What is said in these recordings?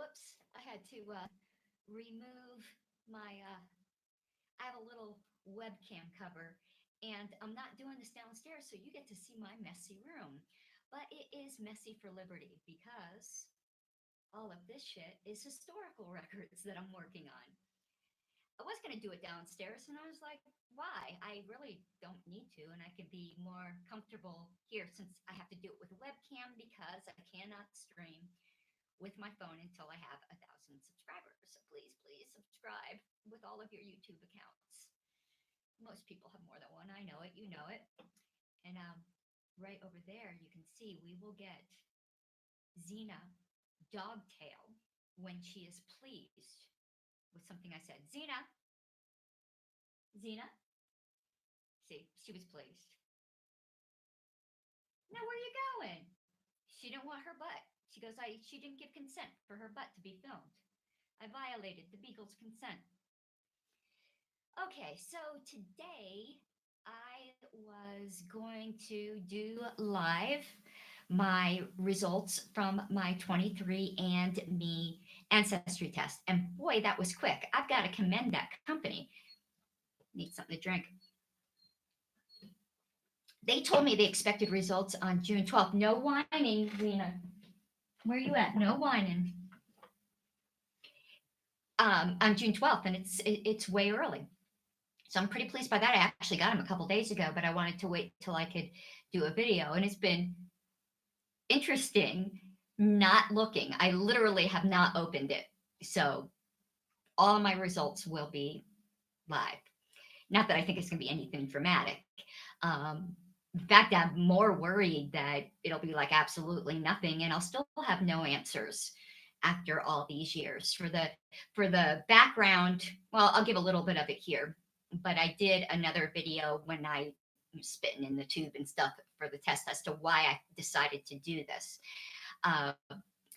Whoops, I had to remove my, I have a little webcam cover, and I'm not doing this downstairs, so you get to see my messy room. But it is messy for Liberty because all of this shit is historical records that I'm working on. I was going to do it downstairs, and I was like, why? I really don't need to, and I could be more comfortable here since I have to do it with a webcam because I cannot stream with my phone until I have 1,000 subscribers. So please, please subscribe with all of your YouTube accounts. Most people have more than one. I know it. You know it. And right over there, you can see we will get Xena Dogtail when she is pleased with something I said. Xena, Xena. See, she was pleased. Now where are you going? She didn't want her butt. She goes, she didn't give consent for her butt to be filmed. I violated the beagle's consent. Okay, so today I was going to do live my results from my 23andMe ancestry test. And boy, that was quick. I've got to commend that company. Need something to drink. They told me they expected results on June 12th. No whining, Lena. Where are you at? No whining. On June 12th, and it's way early. So I'm pretty pleased by that. I actually got them a couple days ago, but I wanted to wait till I could do a video. And it's been interesting not looking. I literally have not opened it. So all my results will be live. Not that I think it's going to be anything dramatic. In fact, I'm more worried that it'll be like absolutely nothing and I'll still have no answers after all these years. For the background, well, I'll give a little bit of it here, but I did another video when I was spitting in the tube and stuff for the test as to why I decided to do this. Uh,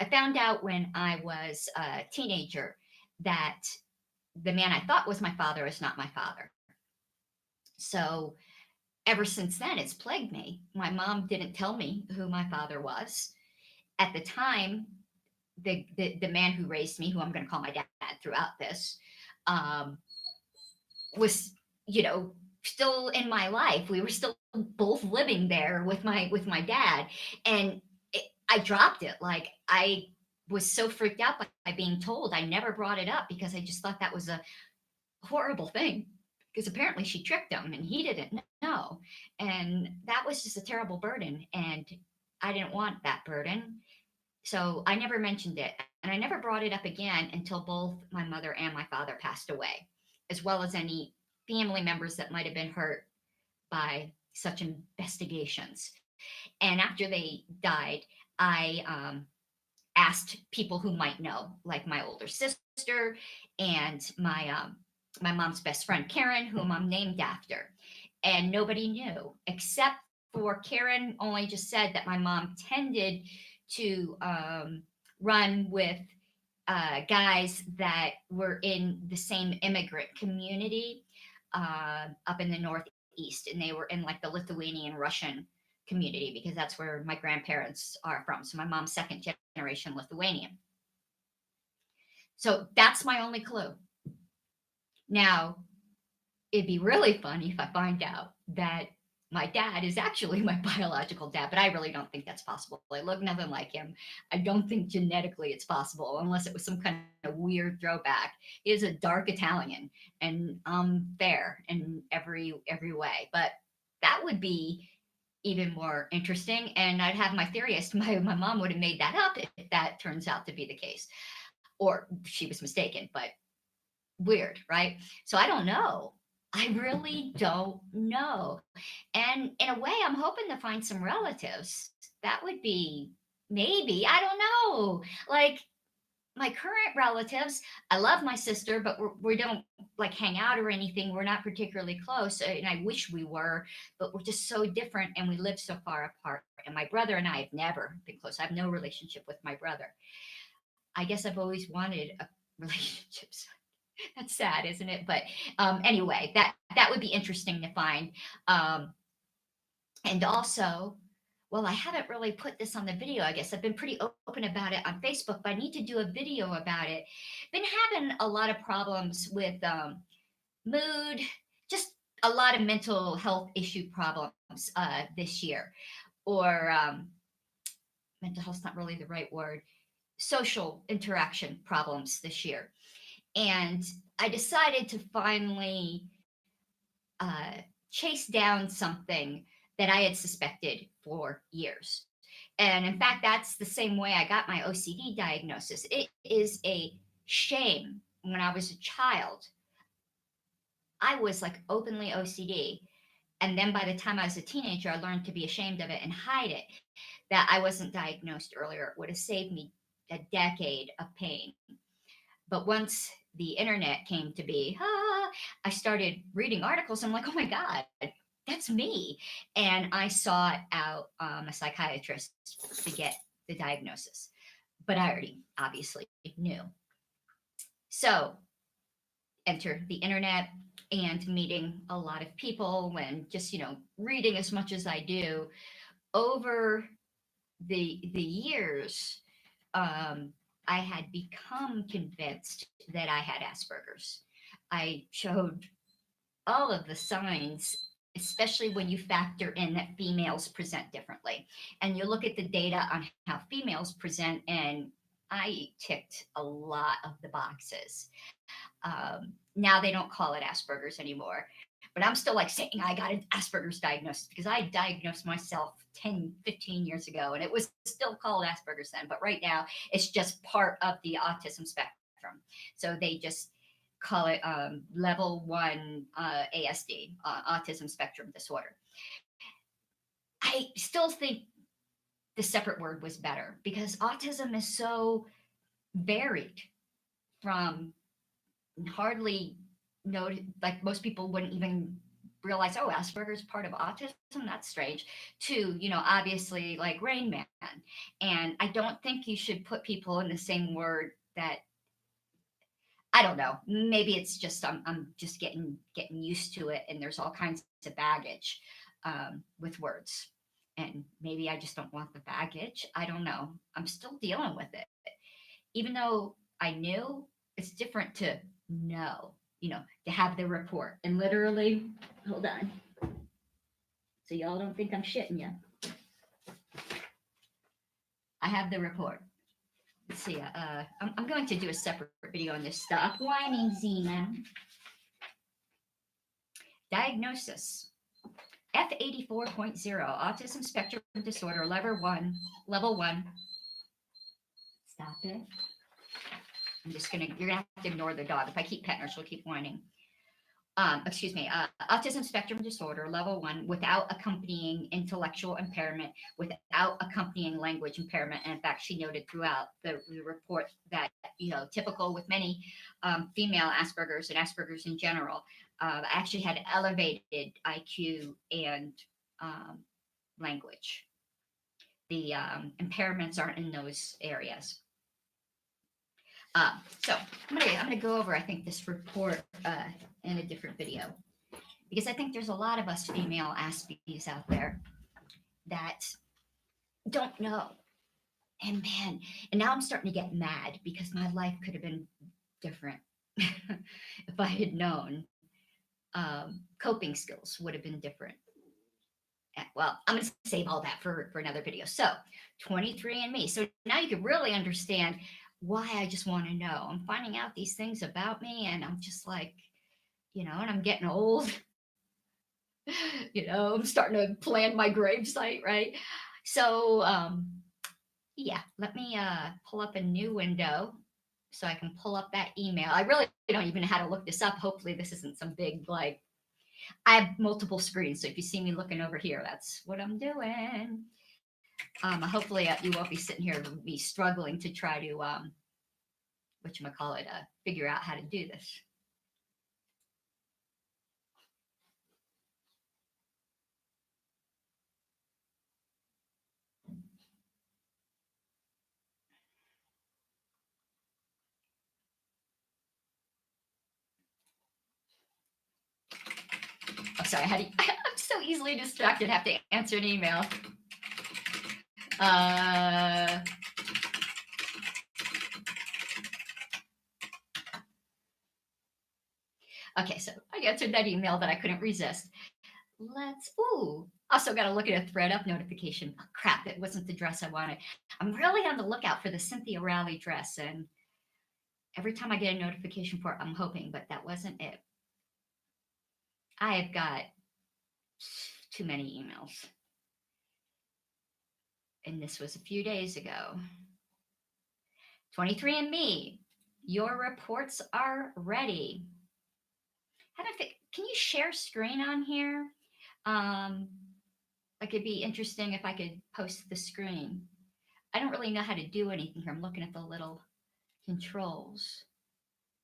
I found out when I was a teenager that the man I thought was my father is not my father. So ever since then, it's plagued me. My mom didn't tell me who my father was. At the time, the man who raised me, who I'm going to call my dad throughout this, um, was, you know, still in my life. We were still both living there with my dad, and I dropped it. Like I was so freaked out by being told. I never brought it up because I just thought that was a horrible thing because apparently she tricked him and he didn't know. And that was just a terrible burden. And I didn't want that burden. So I never mentioned it. And I never brought it up again until both my mother and my father passed away, as well as any family members that might have been hurt by such investigations. And after they died, I asked people who might know, like my older sister and my mom's best friend Karen, whom I'm named after, and nobody knew except for Karen. Only just said that my mom tended to run with guys that were in the same immigrant community up in the Northeast, and they were in like the Lithuanian Russian community because that's where my grandparents are from. So my mom's second generation Lithuanian. So that's my only clue. Now, it'd be really funny if I find out that my dad is actually my biological dad, but I really don't think that's possible. I look nothing like him. I don't think genetically it's possible unless it was some kind of weird throwback. He is a dark Italian, and I'm fair in every way. But that would be even more interesting. And I'd have my theory as to my mom would have made that up if that turns out to be the case, or she was mistaken. But weird, right? So I don't know. I really don't know. And in a way, I'm hoping to find some relatives. That would be maybe, I don't know. Like my current relatives, I love my sister, but we don't like hang out or anything. We're not particularly close. And I wish we were, but we're just so different and we live so far apart. And my brother and I have never been close. I have no relationship with my brother. I guess I've always wanted a relationship. That's sad, isn't it? But anyway, that would be interesting to find. Um, and also, well, I haven't really put this on the video. I guess I've been pretty open about it on Facebook, but I need to do a video about it. Been having a lot of problems with mood, just a lot of mental health issue problems this year, or mental health's not really the right word, social interaction problems this year. And I decided to finally uh, chase down something that I had suspected for years. And in fact, that's the same way I got my OCD diagnosis. It is a shame. When I was a child, I was like openly OCD. And then by the time I was a teenager, I learned to be ashamed of it and hide it. That I wasn't diagnosed earlier, it would have saved me a decade of pain. But once the internet came to be, I started reading articles. I'm like, oh my God, that's me. And I sought out a psychiatrist to get the diagnosis. But I already obviously knew. So enter the internet and meeting a lot of people and just, reading as much as I do over the years. um, I had become convinced that I had Asperger's. I showed all of the signs, especially when you factor in that females present differently. And you look at the data on how females present, and I ticked a lot of the boxes. Now they don't call it Asperger's anymore. But I'm still like saying I got an Asperger's diagnosis because I diagnosed myself 10, 15 years ago, and it was still called Asperger's then. But right now, it's just part of the autism spectrum. So they just call it level one ASD, autism spectrum disorder. I still think the separate word was better because autism is so varied, from hardly noted, like most people wouldn't even realize, oh, Asperger's part of autism. That's strange. To, obviously like Rain Man. And I don't think you should put people in the same word that, I don't know. Maybe it's just I'm just getting used to it, and there's all kinds of baggage with words, and maybe I just don't want the baggage. I don't know. I'm still dealing with it, even though I knew. It's different to know, to have the report, and literally, hold on, so y'all don't think I'm shitting you. I have the report. Let's see. I'm going to do a separate video on this. Stop whining, Zena. Diagnosis: F84.0, autism spectrum disorder, level one. Stop it. You're gonna have to ignore the dog. If I keep petting her, she'll keep whining. Excuse me, autism spectrum disorder, level one, without accompanying intellectual impairment, without accompanying language impairment. And in fact, she noted throughout the report that, typical with many female Asperger's and Asperger's in general, actually had elevated IQ and language. The impairments aren't in those areas. So I'm gonna go over, I think, this report in a different video, because I think there's a lot of us female Aspies out there that don't know. And man, and now I'm starting to get mad because my life could have been different if I had known. Coping skills would have been different. Well, I'm going to save all that for another video. So 23andMe. So now you can really understand why I just want to know. I'm finding out these things about me, and I'm just like, and I'm getting old. I'm starting to plan my gravesite, right? So, yeah, let me pull up a new window so I can pull up that email. I really don't even know how to look this up. Hopefully this isn't some big, like, I have multiple screens. So if you see me looking over here, that's what I'm doing. Hopefully you won't be sitting here me struggling to try to, figure out how to do this. Oh, sorry, I'm so easily distracted, have to answer an email. Uh, okay, so I answered that email that I couldn't resist. Also got to look at a ThredUp notification. Oh, crap, it wasn't the dress I wanted. I'm really on the lookout for the Cynthia Rowley dress, and every time I get a notification for it, I'm hoping, but that wasn't it. I have got too many emails. And this was a few days ago. 23andMe, your reports are ready. Can you share screen on here? Like it'd be interesting if I could post the screen. I don't really know how to do anything here. I'm looking at the little controls.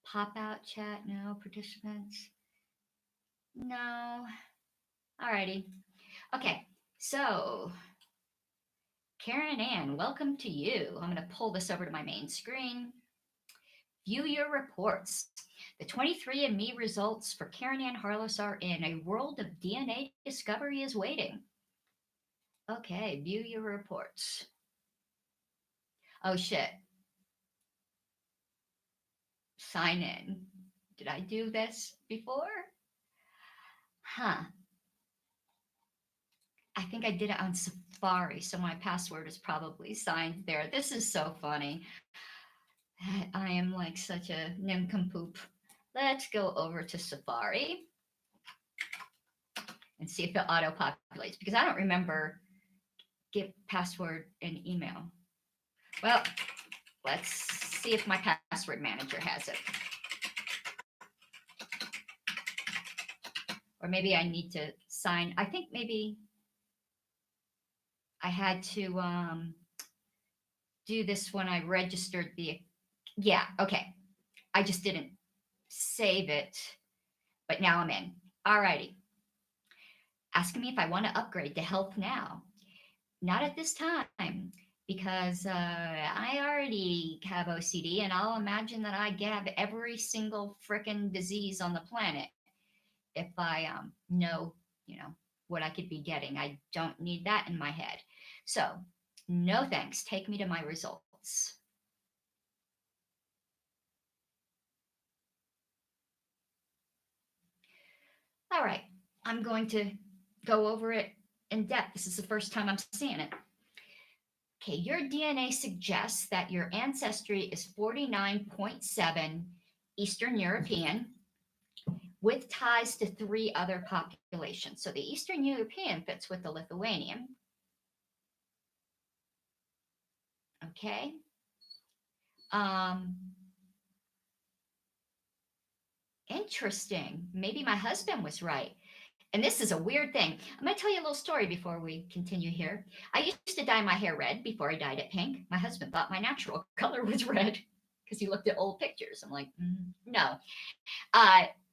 Pop out chat, no. Participants, no. Alrighty. Okay, so Karen and Ann, welcome to you. I'm going to pull this over to my main screen. View your reports. The 23andMe results for Karen Ann Harless are in. A world of DNA discovery is waiting. Okay, view your reports. Oh shit. Sign in. Did I do this before? Huh. I think I did it on Safari, so my password is probably signed there. This is so funny. I am like such a nincompoop. Let's go over to Safari and see if it auto-populates, because I don't remember give password and email. Well, let's see if my password manager has it. Or maybe I need to sign. I think maybe I had to do this when I registered the, yeah, okay. I just didn't save it, but now I'm in. All righty. Asking me if I want to upgrade to Health Now. Not at this time, because I already have OCD, and I'll imagine that I have every single frickin' disease on the planet if I know, what I could be getting. I don't need that in my head. So, no thanks. Take me to my results. All right, I'm going to go over it in depth. This is the first time I'm seeing it. Okay, your DNA suggests that your ancestry is 49.7 Eastern European with ties to 3 other populations. So the Eastern European fits with the Lithuanian. Okay. Interesting. Maybe my husband was right. And this is a weird thing. I'm going to tell you a little story before we continue here. I used to dye my hair red before I dyed it pink. My husband thought my natural color was red because he looked at old pictures. I'm like, no.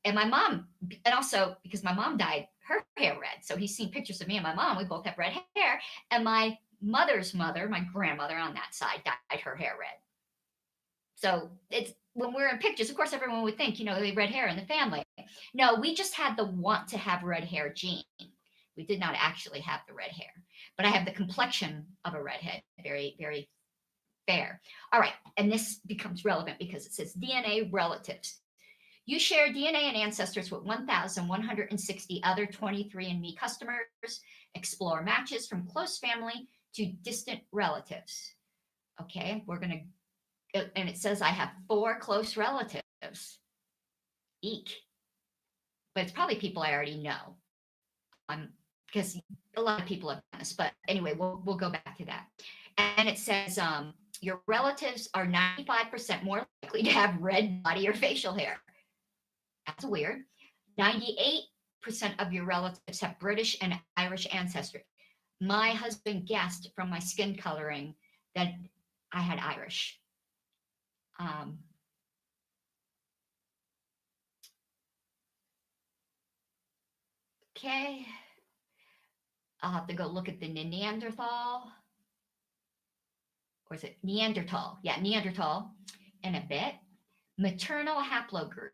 And my mom, and also because my mom dyed her hair red. So he's seen pictures of me and my mom. We both have red hair. And my mother's mother, my grandmother on that side, dyed her hair red. So it's when we're in pictures, of course, everyone would think, they had red hair in the family. No, we just had the want to have red hair gene. We did not actually have the red hair, but I have the complexion of a redhead, very, very fair. All right, and this becomes relevant because it says DNA relatives. You share DNA and ancestors with 1,160 other 23andMe customers. Explore matches from close family to distant relatives. Okay, we're going to, and it says I have 4 close relatives. Eek. But it's probably people I already know. Because a lot of people have done this. But anyway, we'll go back to that. And it says your relatives are 95% more likely to have red body or facial hair. That's weird. 98% of your relatives have British and Irish ancestry. My husband guessed from my skin coloring that I had Irish. Okay. I'll have to go look at the Neanderthal. Or is it Neanderthal? Yeah, Neanderthal in a bit. Maternal haplogroup.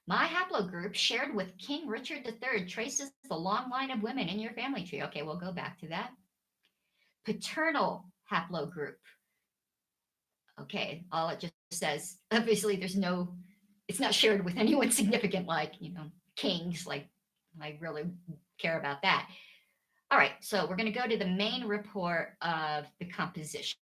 My haplogroup shared with King Richard III traces the long line of women in your family tree. Okay, we'll go back to that. paternal haplogroup. Okay, all it just says, obviously it's not shared with anyone significant, like, kings, like I really care about that. All right, so we're going to go to the main report of the composition.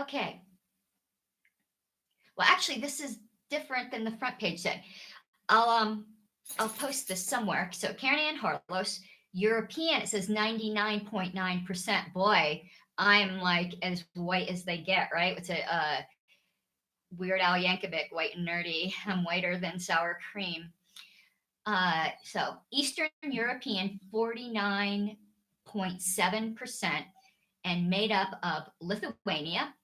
Okay. Well, actually, this is different than the front page said. I'll post this somewhere. So Karen Harlos, European, it says 99.9%. Boy, I'm like as white as they get, right? It's a Weird Al Yankovic, white and nerdy. I'm whiter than sour cream. So Eastern European, 49.7%, and made up of Lithuania.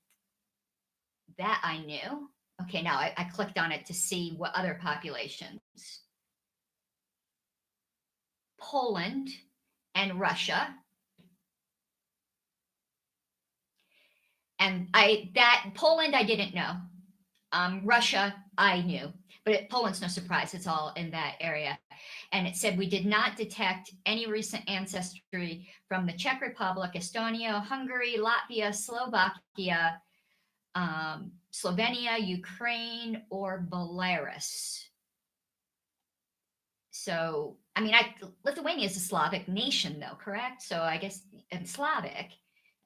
That I knew. Okay, now I clicked on it to see what other populations. Poland and Russia. And Poland I didn't know. Russia I knew, but Poland's no surprise. It's all in that area. And it said we did not detect any recent ancestry from the Czech Republic, Estonia, Hungary, Latvia, Slovakia, Slovenia, Ukraine, or Belarus. So, I mean, Lithuania is a Slavic nation, though, correct? So I guess in Slavic,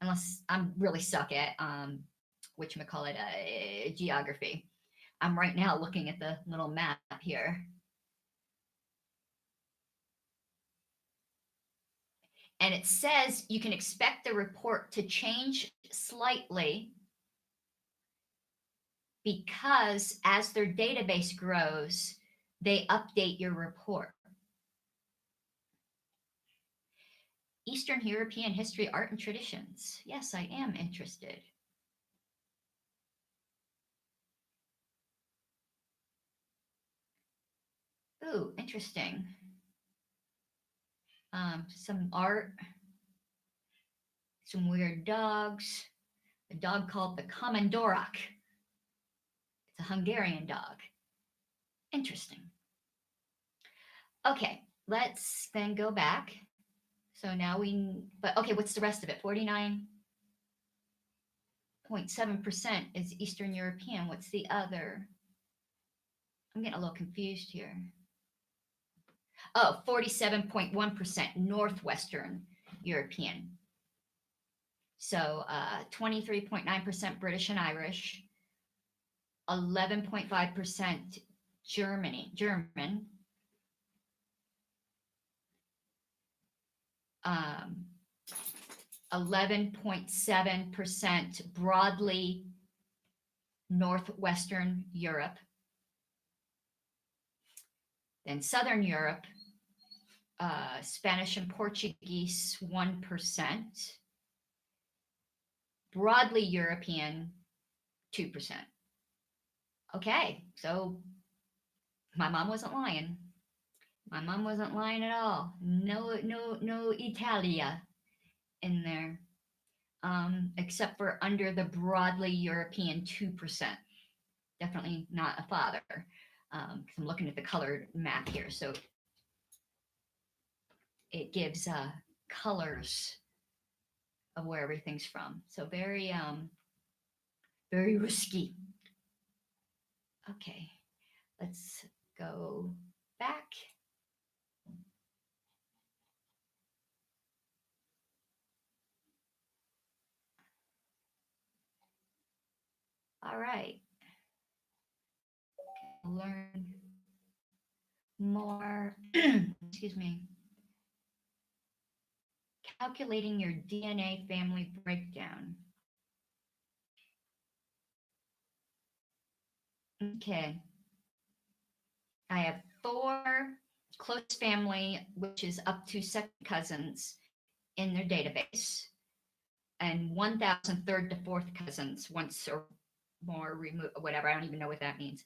unless I'm really suck at whatchamacallit, geography. I'm right now looking at the little map here. And it says you can expect the report to change slightly because as their database grows, they update your report. Eastern European history, art, and traditions. Yes, I am interested. Ooh, interesting. Some art, some weird dogs. A dog called the Komandorak. It's a Hungarian dog. Interesting. Okay, let's then go back. So now okay, what's the rest of it? 49.7% is Eastern European. What's the other? I'm getting a little confused here. Oh, 47.1% Northwestern European. So 23.9% British and Irish, 11.5% German, 11.7% broadly Northwestern Europe. Then Southern Europe, Spanish and Portuguese, 1%. Broadly European, 2%. Okay, so my mom wasn't lying. My mom wasn't lying at all. No Italia in there, except for under the broadly European 2%. Definitely not a father, because I'm looking at the colored map here. So it gives colors of where everything's from. So very risky. Okay, let's go back. All right. Learn more. Excuse me. Calculating your DNA family breakdown. Okay. I have 4 close family, which is up to second cousins in their database, and 1,000 third to fourth cousins, once or more removed, whatever. I don't even know what that means.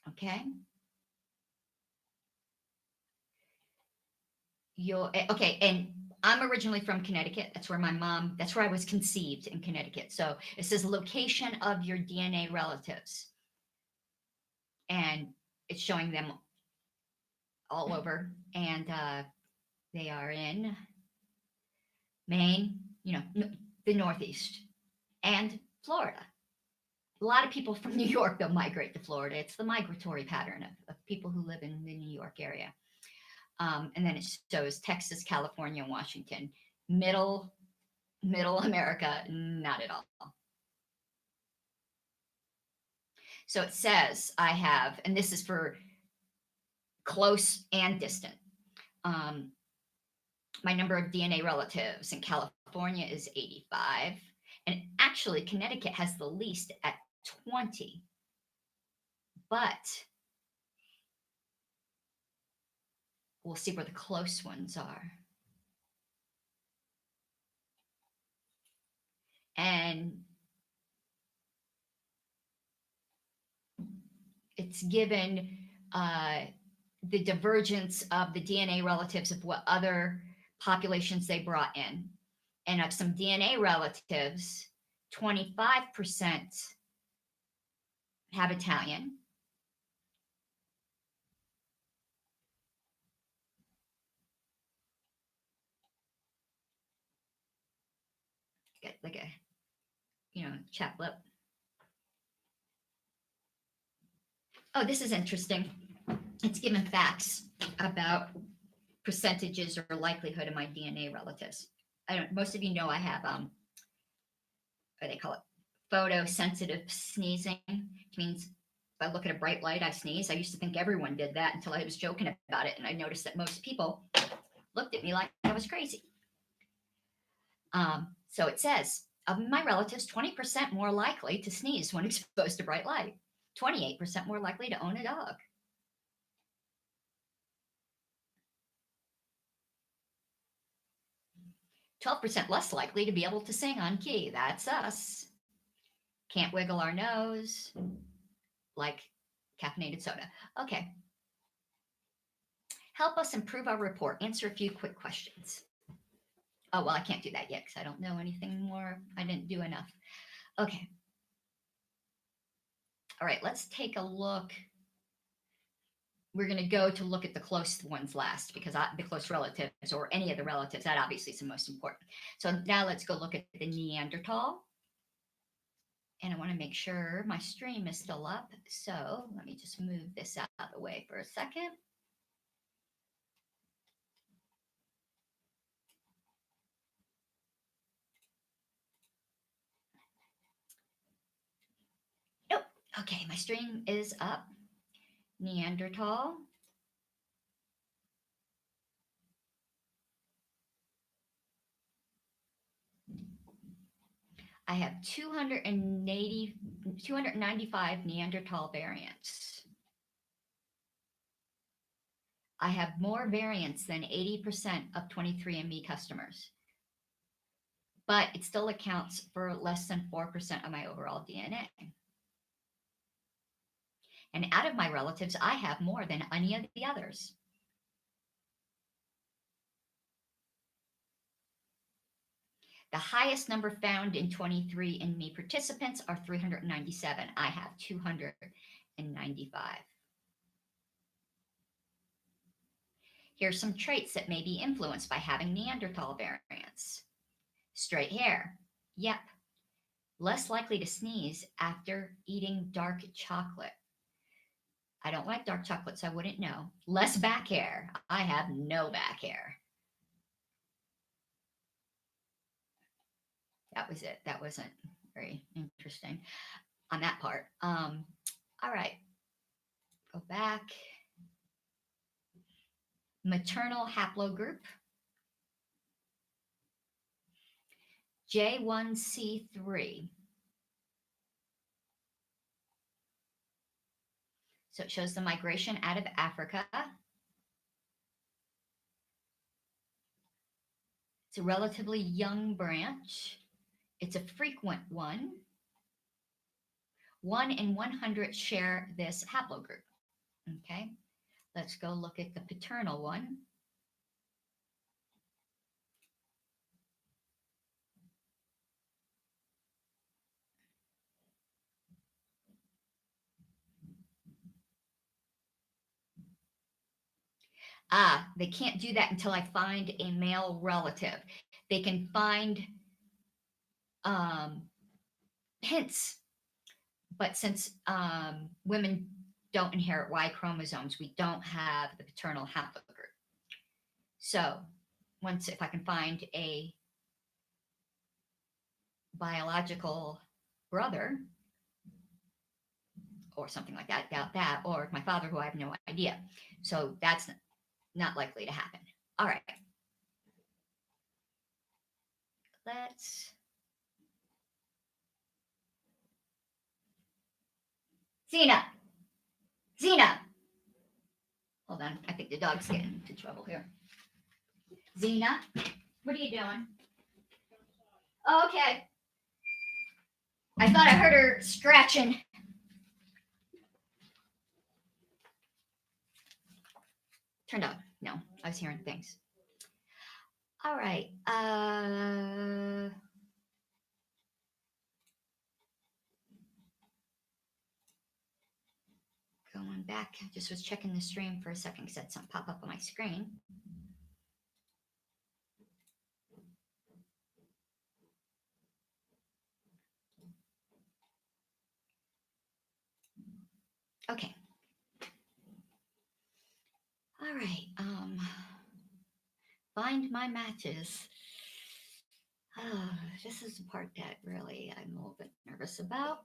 Okay. Okay, and I'm originally from Connecticut. That's where I was conceived, in Connecticut. So it says location of your DNA relatives. and it's showing them all over. And they are in Maine, the Northeast, and Florida. A lot of people from New York, they'll migrate to Florida. It's the migratory pattern of people who live in the New York area. And then it shows Texas, California, and Washington. Middle America, not at all. So it says I have, and this is for close and distant. My number of DNA relatives in California is 85. And actually, Connecticut has the least at 20. But we'll see where the close ones are. And it's given the divergence of the DNA relatives of what other populations they brought in. And of some DNA relatives, 25% have Italian. Get like a, chap lip. Oh, this is interesting. It's given facts about percentages or likelihood of my DNA relatives. Most of you know I have what they call it, photosensitive sneezing, which means if I look at a bright light, I sneeze. I used to think everyone did that until I was joking about it, and I noticed that most people looked at me like I was crazy. So it says, of my relatives, 20% more likely to sneeze when exposed to bright light, 28% more likely to own a dog. %, less likely to be able to sing on key. That's us. Can't wiggle our nose like caffeinated soda. Okay. Help us improve our report. Answer a few quick questions. Oh, well, I can't do that yet because I don't know anything more. I didn't do enough. Okay. All right, let's take a look. We're going to go to look at the close ones last because the close relatives or any of the relatives, that obviously is the most important. So now let's go look at the Neanderthal. And I want to make sure my stream is still up. So let me just move this out of the way for a second. Nope. Okay, my stream is up. Neanderthal. I have 295 Neanderthal variants. I have more variants than 80% of 23andMe customers, but it still accounts for less than 4% of my overall DNA. And out of my relatives, I have more than any of the others. The highest number found in 23andMe participants are 397. I have 295. Here's some traits that may be influenced by having Neanderthal variants. Straight hair. Yep. Less likely to sneeze after eating dark chocolate. I don't like dark chocolate, so I wouldn't know. Less back hair. I have no back hair. That was it. That wasn't very interesting on that part. All right. Go back. Maternal haplogroup. J1C3. So it shows the migration out of Africa. It's a relatively young branch. It's a frequent one. 1 in 100 share this haplogroup. Okay, let's go look at the paternal one. They can't do that until I find a male relative. They can find hints, but since women don't inherit Y chromosomes, we don't have the paternal haplogroup. So if I can find a biological brother or something like that, doubt that, or my father, who I have no idea. So that's not likely to happen. All right. Let's. Xena! Xena! Hold on. I think the dog's getting into trouble here. Xena, what are you doing? Oh, okay. I thought I heard her scratching. Turned out, no, I was hearing things. All right. Going back, I just was checking the stream for a second because I had something pop up on my screen. Okay. All right. Find my matches. This is the part that really I'm a little bit nervous about.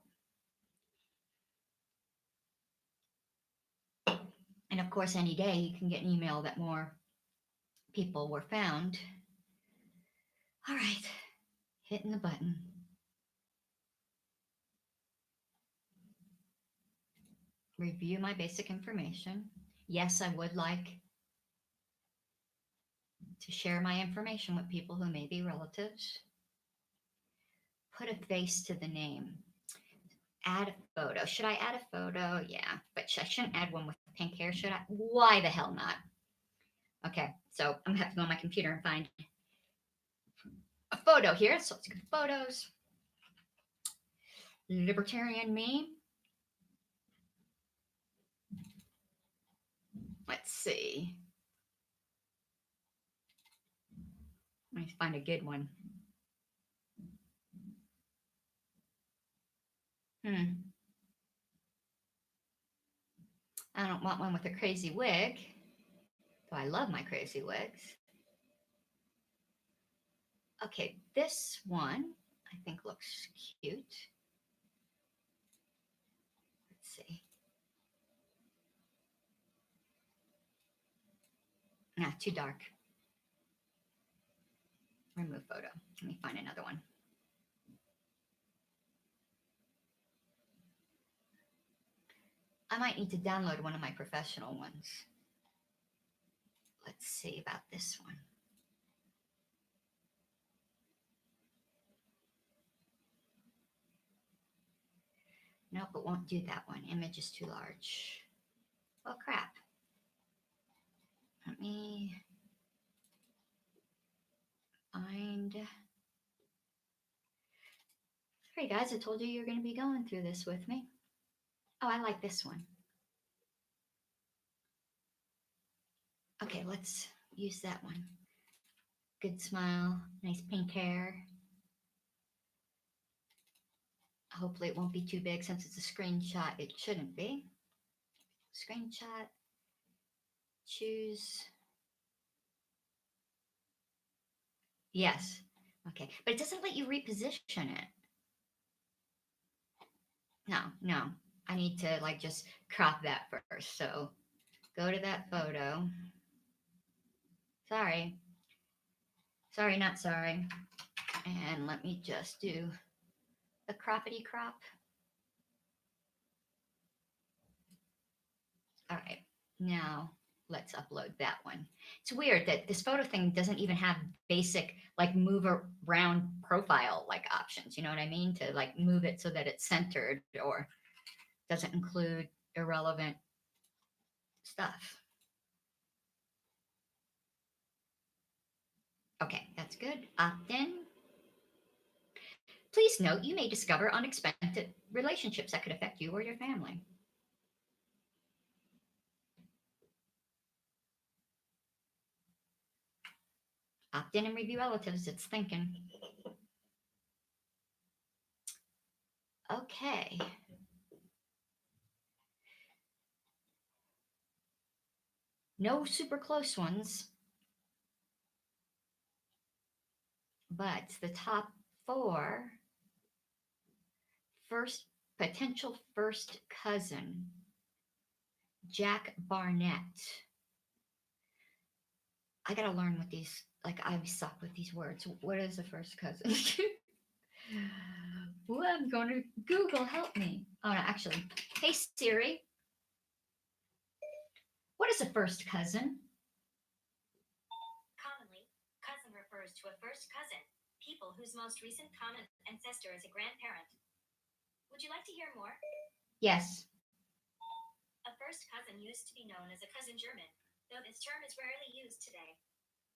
And of course, any day you can get an email that more people were found. All right, hitting the button. Review my basic information. Yes, I would like to share my information with people who may be relatives. Put a face to the name. Add a photo. Should I add a photo? Yeah, but I shouldn't add one with pink hair, should I? Why the hell not? Okay, so I'm gonna have to go on my computer and find a photo here. So let's go to photos. Libertarian me. Let's see. Let me find a good one. I don't want one with a crazy wig, though I love my crazy wigs. Okay, this one I think looks cute. Let's see. Nah, too dark. Remove photo. Let me find another one. I might need to download one of my professional ones. Let's see about this one. Nope, it won't do that one. Image is too large. Oh, crap. Let me find. Sorry, guys, I told you you're going to be going through this with me. Oh, I like this one. Okay, let's use that one. Good smile, nice pink hair. Hopefully it won't be too big since it's a screenshot. It shouldn't be. Screenshot. Choose. Yes. Okay. But it doesn't let you reposition it. No. I need to like just crop that first. So go to that photo. Sorry. Sorry, not sorry. And let me just do the croppity crop. All right. Now let's upload that one. It's weird that this photo thing doesn't even have basic like move around profile like options. You know what I mean? To like move it so that it's centered or doesn't include irrelevant stuff. Okay, that's good. Opt in. Please note you may discover unexpected relationships that could affect you or your family. Opt in and review relatives. It's thinking. Okay. No super close ones, but the top four first potential first cousin, Jack Barnett. I gotta learn what these, like, I suck with these words. What is a first cousin? Well, I'm going to Google, help me. Oh, no, actually. Hey, Siri, what is a first cousin? Commonly, cousin refers to a first cousin, people whose most recent common ancestor is a grandparent. Would you like to hear more? Yes. A first cousin used to be known as a cousin german, though this term is rarely used today.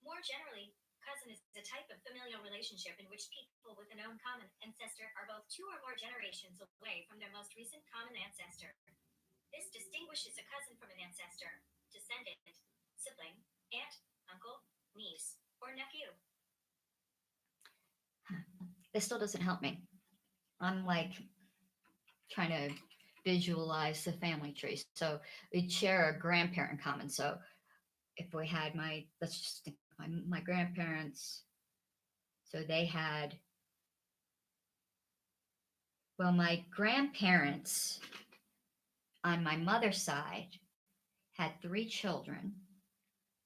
More generally, cousin is a type of familial relationship in which people with a known common ancestor are both two or more generations away from their most recent common ancestor. This distinguishes a cousin from an ancestor, descendant, sibling, aunt, uncle, niece, or nephew. This still doesn't help me. I'm like trying to visualize the family tree. So we share a grandparent in common. So if we had let's just think my grandparents. So they had, well, my grandparents on my mother's side had three children.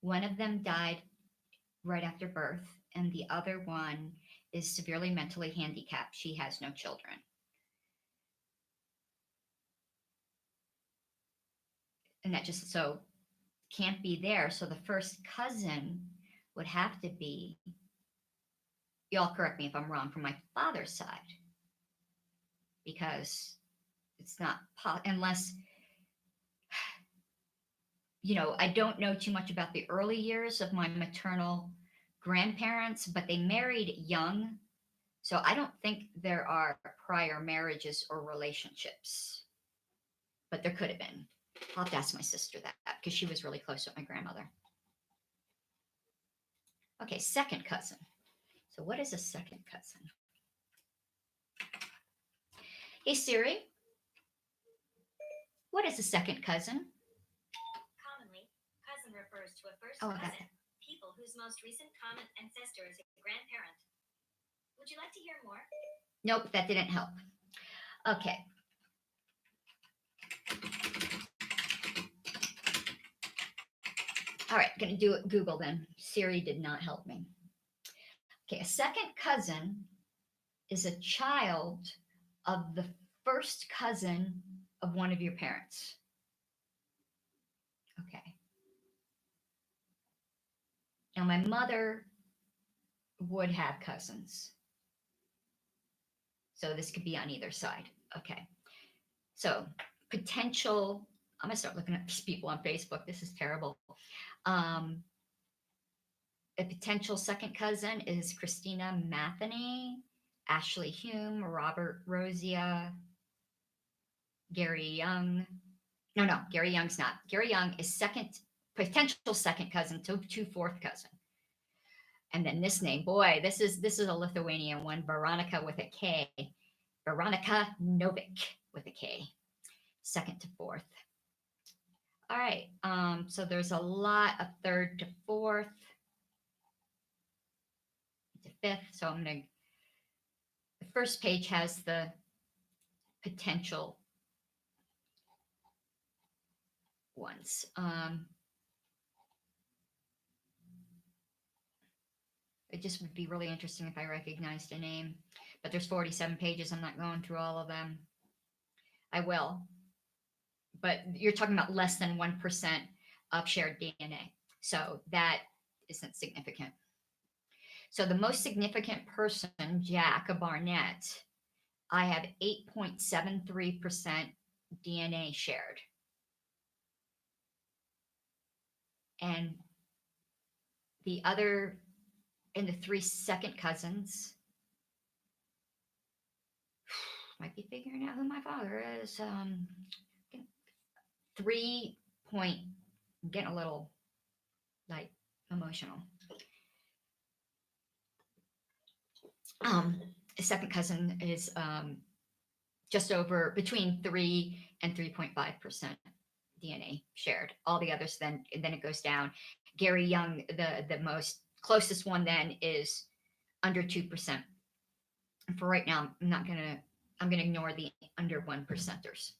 One of them died right after birth, and the other one is severely mentally handicapped. She has no children. And that just so can't be there. So the first cousin would have to be, y'all correct me if I'm wrong, from my father's side, because it's not, unless, I don't know too much about the early years of my maternal grandparents, but they married young. So I don't think there are prior marriages or relationships, but there could have been. I'll have to ask my sister that because she was really close with my grandmother. Okay, second cousin. So what is a second cousin? Hey Siri, what is a second cousin? Commonly, cousin refers to a first Oh, I got cousin, that. people whose most recent common ancestor is a grandparent. Would you like to hear more? Nope, that didn't help. Okay. All right, gonna do it Google then. Siri did not help me. Okay, a second cousin is a child of the first cousin of one of your parents. Okay. Now, my mother would have cousins. So this could be on either side. Okay. So, potential, I'm going to start looking at these people on Facebook. This is terrible. Um, a potential second cousin is Christina Matheny, Ashley Hume, Robert Rosia, Gary Young. No, Gary Young's not. Gary Young is potential second cousin to fourth cousin. And then this name, boy, this is a Lithuanian one, Veronica with a K. Veronica Novik with a K. Second to fourth. All right. So there's a lot of third to fourth to fifth. So the first page has the potential ones. It just would be really interesting if I recognized a name, but there's 47 pages. I'm not going through all of them. I will, but you're talking about less than 1% of shared DNA. So that isn't significant. So the most significant person, Jack Barnett, I have 8.73% DNA shared. And the other, and the three second cousins, might be figuring out who my father is. 3 point, I'm getting a little like emotional. A second cousin is just over between 3 and 3.5% DNA shared. All the others then it goes down. Gary Young, the most closest one then is under 2%. And for right now, I'm gonna ignore the under 1%ers.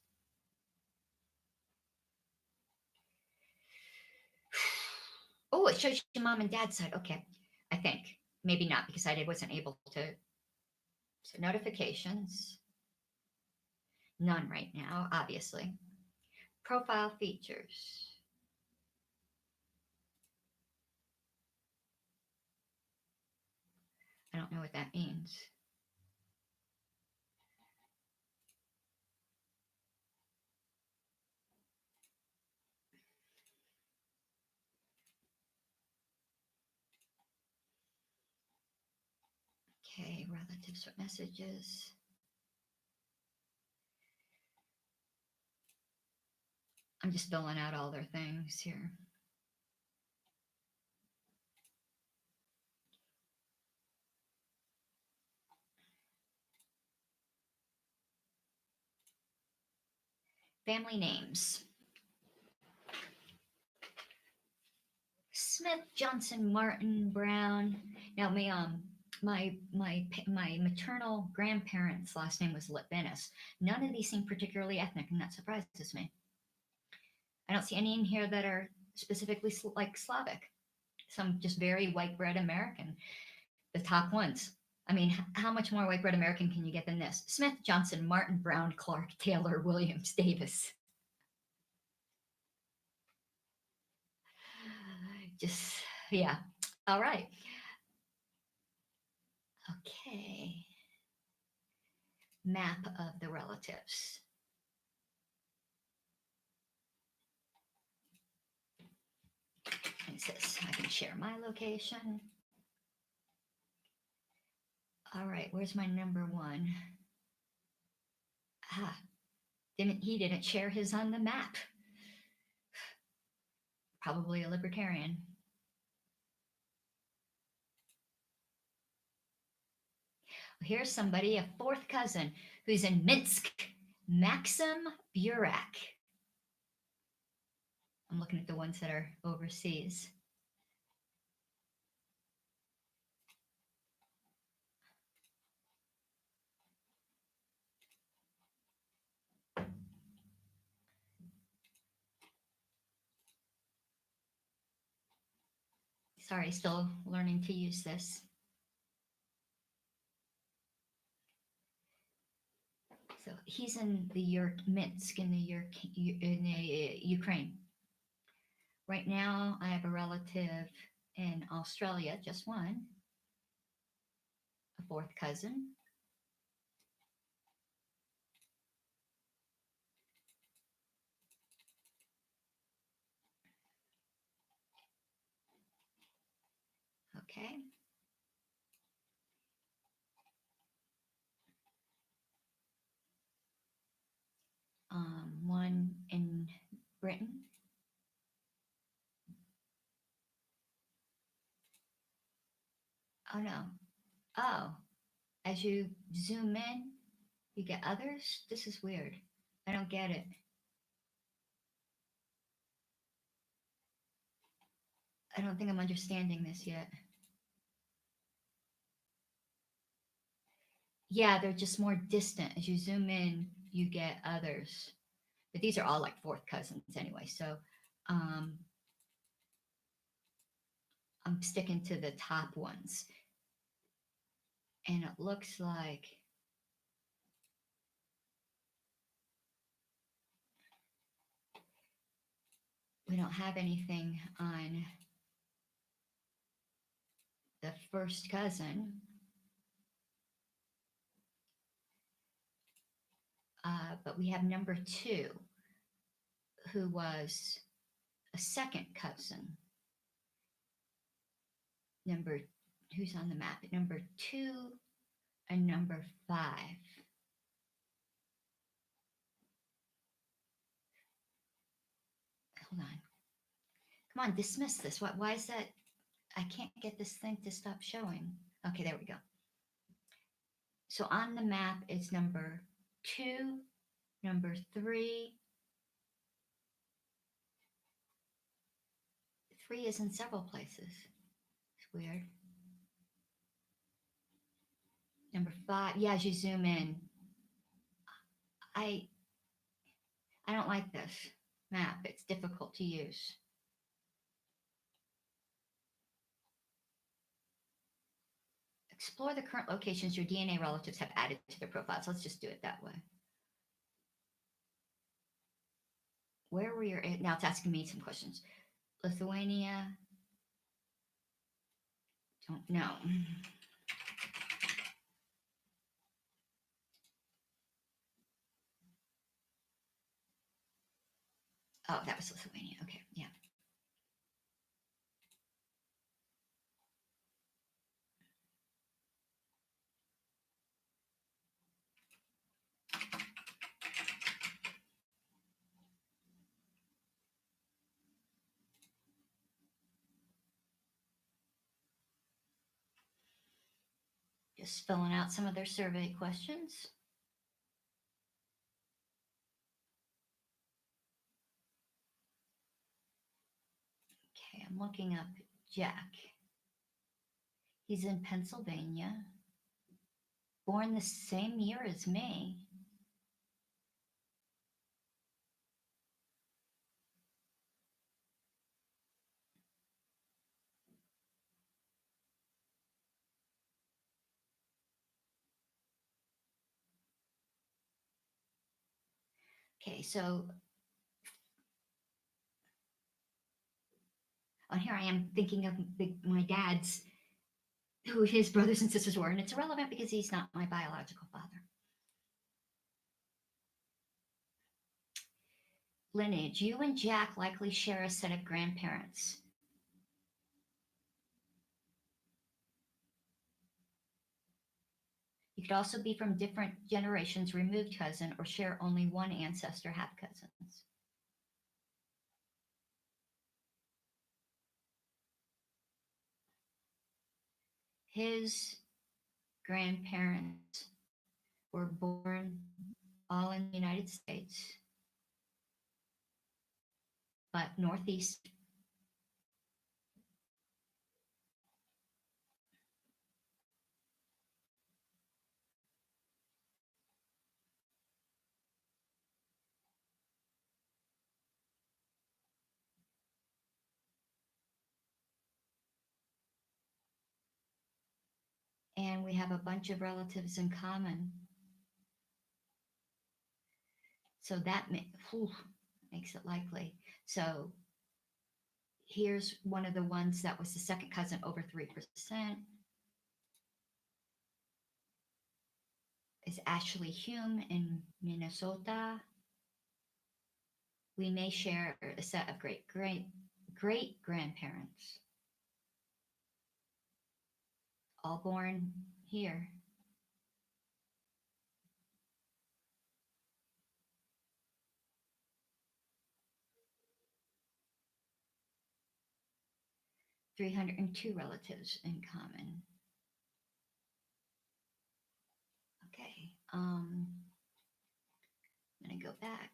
Oh, it shows your mom and dad's side. Okay. I think. Maybe not because I wasn't able to. So notifications. None right now, obviously. Profile features. I don't know what that means. Okay, relatives with messages. I'm just filling out all their things here. Family names. Smith, Johnson, Martin, Brown. Now, my maternal grandparents' last name was Litvinus. None of these seem particularly ethnic, and that surprises me. I don't see any in here that are specifically like Slavic. Some just very white bread American. The top ones. I mean, how much more white bread American can you get than this? Smith, Johnson, Martin, Brown, Clark, Taylor, Williams, Davis. Just, yeah. All right. Okay. Map of the relatives. It says I can share my location. All right, where's my number one? Ah, he didn't share his on the map. Probably a libertarian. Here's somebody, a fourth cousin, who's in Minsk, Maxim Burak. I'm looking at the ones that are overseas. Sorry, still learning to use this. So he's in the Minsk in the Ukraine. Right now, I have a relative in Australia, just one, a fourth cousin. Okay. One in Britain. Oh no. Oh, as you zoom in, you get others? This is weird. I don't get it. I don't think I'm understanding this yet. Yeah, they're just more distant. As you zoom in, you get others. But these are all like fourth cousins anyway. So I'm sticking to the top ones. And it looks like we don't have anything on the first cousin. But we have number two, who was a second cousin. Who's on the map? Number 2 and number 5. Hold on. Come on, dismiss this. Why is that? I can't get this thing to stop showing. Okay, there we go. So on the map it's number 2, number 3. 3 is in several places. It's weird. Number 5, yeah, as you zoom in, I I don't like this map. It's difficult to use. Explore the current locations your DNA relatives have added to their profiles. Let's just do it that way. Where were your, now it's asking me some questions. Lithuania, don't know. Oh, that was Lithuania. Okay, yeah. Just filling out some of their survey questions. Okay, I'm looking up Jack. He's in Pennsylvania, born the same year as me. Okay, so on here I am thinking of my dad's, who his brothers and sisters were, and it's irrelevant because he's not my biological father. Lineage. You and Jack likely share a set of grandparents. You could also be from different generations, removed cousin, or share only one ancestor, half cousins. His grandparents were born all in the United States, but Northeast. And we have a bunch of relatives in common. So that makes it likely. So here's one of the ones that was the second cousin, over 3%. Is Ashley Hume in Minnesota. We may share a set of great grandparents, all born here. $302 relatives in common. Okay, I'm gonna go back.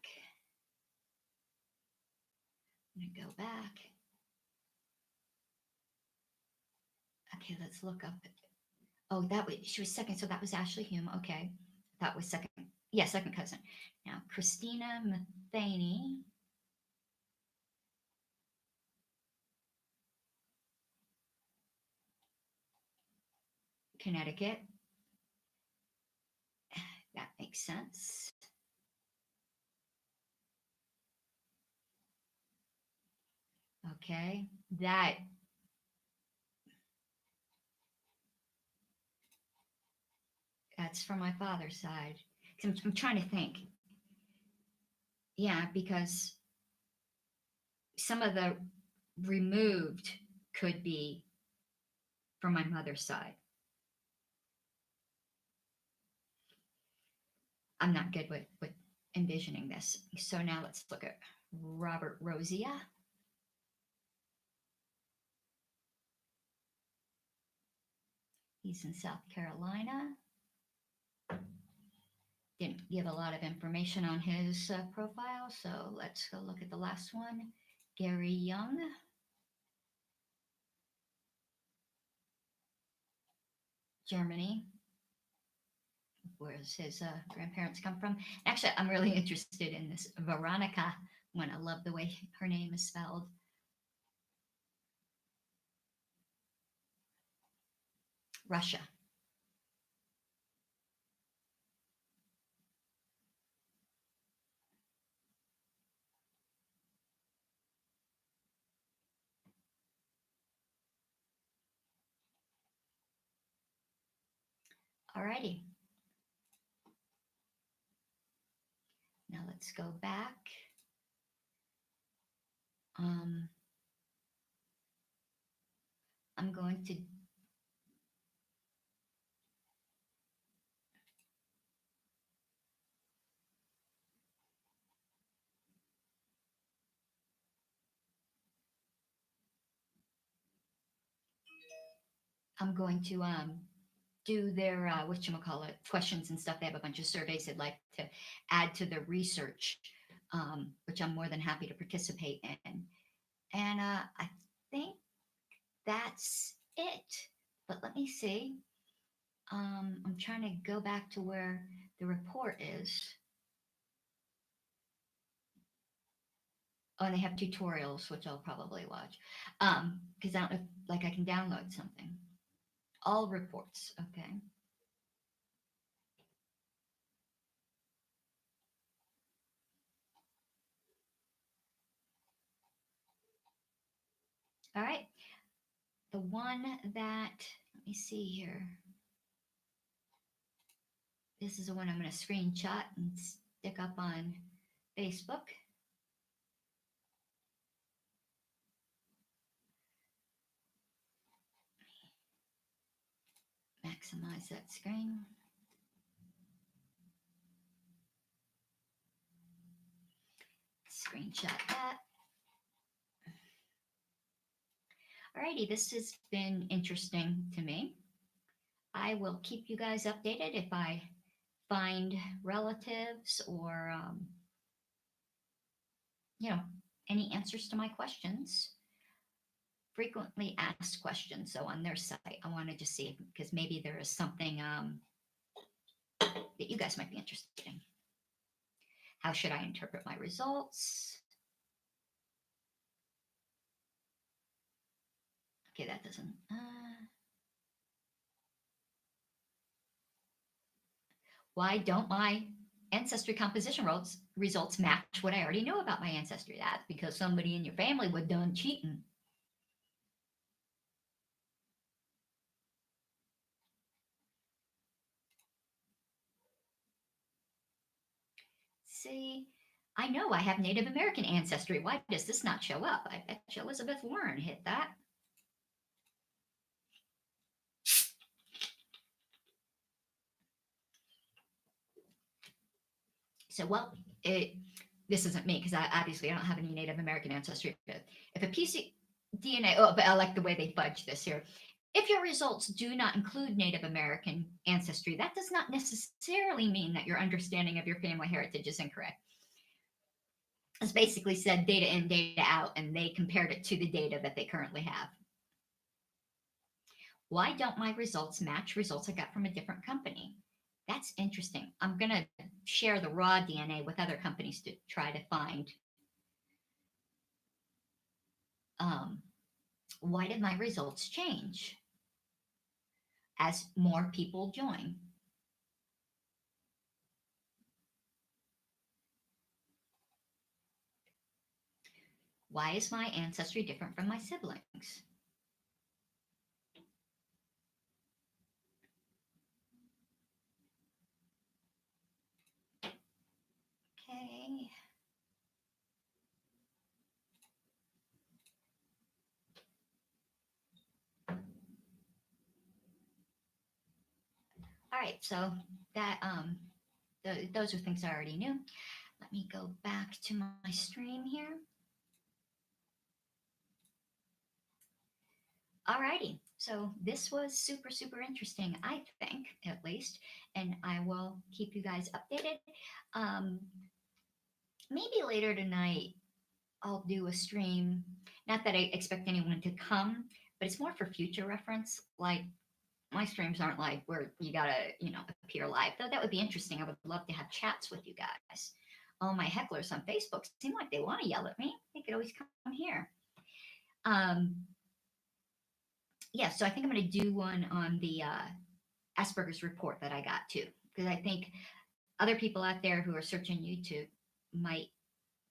Okay, let's look up. Oh, she was second, so that was Ashley Hume. Okay, that was second. Yeah, second cousin. Now, Christina Matheny. Connecticut. That makes sense. Okay, that's from my father's side. I'm trying to think. Yeah, because some of the removed could be from my mother's side. I'm not good with envisioning this. So now let's look at Robert Rosia. He's in South Carolina. didn't give a lot of information on his profile, so let's go look at the last one. Gary Young. Germany. Where's his grandparents come from? Actually, I'm really interested in this Veronica one. I love the way her name is spelled. Russia. Alrighty. Now let's go back. I'm going to do their whatchamacallit questions and stuff. They have a bunch of surveys they'd like to add to their research, which I'm more than happy to participate in. And I think that's it. But let me see. I'm trying to go back to where the report is. Oh, and they have tutorials, which I'll probably watch. Because I don't know if like I can download something. All reports, okay. All right. The one that, let me see here. This is the one I'm going to screenshot and stick up on Facebook. Maximize that screen. Screenshot that. Alrighty, this has been interesting to me. I will keep you guys updated if I find relatives or, any answers to my questions. Frequently asked questions. So on their site, I want to just see because maybe there is something that you guys might be interested in. How should I interpret my results? Okay, that doesn't. Why don't my ancestry composition results match what I already know about my ancestry? That's because somebody in your family was done cheating. See, I know I have Native American ancestry. Why does this not show up? I bet you Elizabeth Warren hit that. So, well, this isn't me because obviously I don't have any Native American ancestry. But if a piece of DNA, but I like the way they fudge this here. If your results do not include Native American ancestry, that does not necessarily mean that your understanding of your family heritage is incorrect. It's basically said data in, data out, and they compared it to the data that they currently have. Why don't my results match results I got from a different company? That's interesting. I'm going to share the raw DNA with other companies to try to find why did my results change as more people join? Why is my ancestry different from my siblings? Okay. All right, so that those are things I already knew. Let me go back to my stream here. Alrighty. So this was super, super interesting, I think, at least. And I will keep you guys updated. Um, maybe later tonight, I'll do a stream. Not that I expect anyone to come, but it's more for future reference. Like my streams aren't like where you gotta, appear live. Though that would be interesting. I would love to have chats with you guys. All my hecklers on Facebook seem like they want to yell at me. They could always come here. Um, yeah, so I think I'm gonna do one on the Asperger's report that I got too, because I think other people out there who are searching YouTube might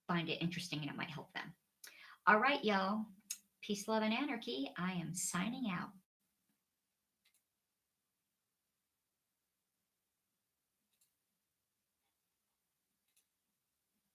find it interesting and it might help them. All right, y'all. Peace, love, and anarchy. I am signing out.